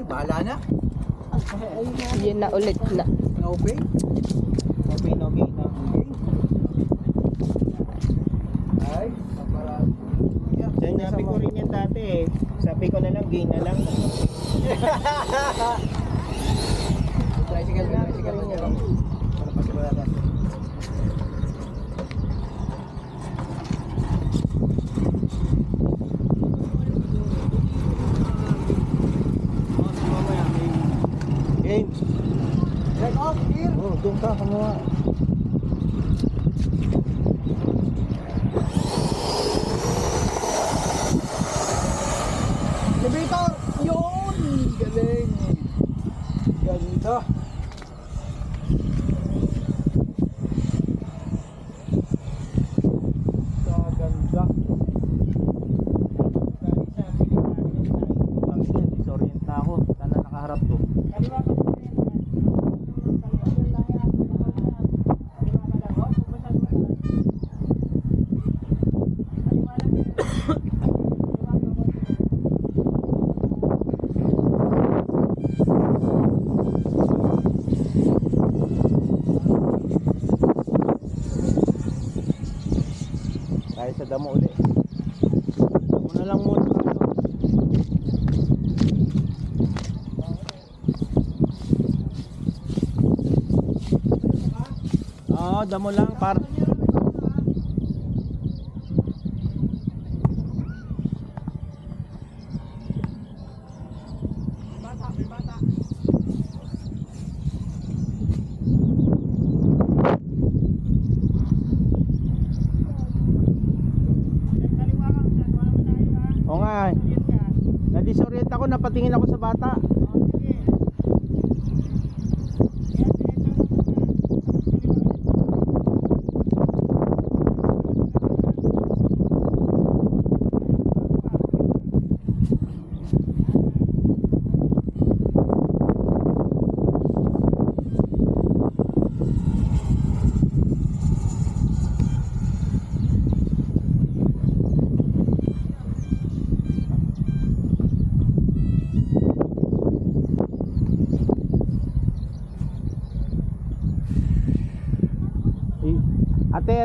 bahala na. Yun na ulit na. Okay. Okay, no gain na. Okay. Ay, para. Sinabi ko rin yan dati eh. Sabi ko na lang, gain na lang. Tricycle na yan. Para pasigurado. Game. Check off here. Oh, doon ka, kumuha. Elevator! Yun! Galing! Ganda! Ganda! Disorient na ako. Sana nakaharap to. Tayo sa damo ulit. Damo na lang muna. Oo, damo lang par. Oo nga. Na-disorient ako, napatingin ako sa bata.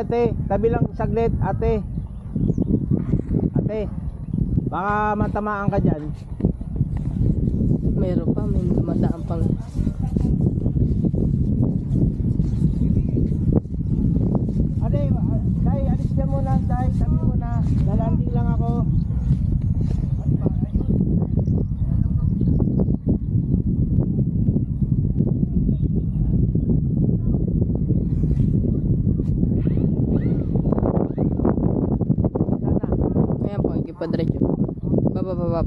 Ate, tabi lang saglit, ate. Ate, baka matamaan ka dyan. Meron pa, may dumadaan pang. Ate, dai, alis dyan muna, dai, tabi muna. Lalanding lang ako. Ayan po, ikipadretso. Baba.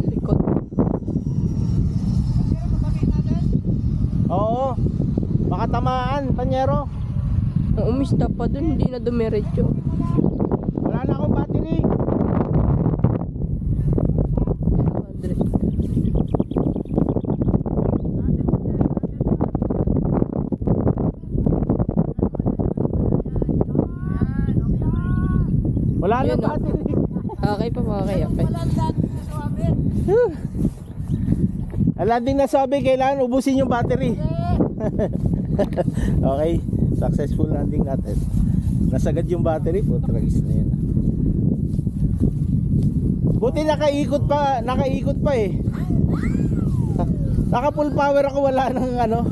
Likod. Oo, baka tamaan, panyero. Umista pa dun, hindi na dumiretso. Wala na akong battery. Wala na Ayun, no? battery. Okay pa, okay. Landing na sabi, kailangan ubusin yung battery. Okay, successful landing natin. Nasagad yung battery po, tragis na yun. Buti nakaikot pa eh. Naka full power ako, wala nang ano.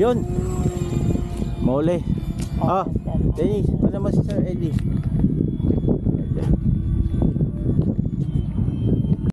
Yun. Mauli. Ah, Dennis, ano naman si Sir Eddie?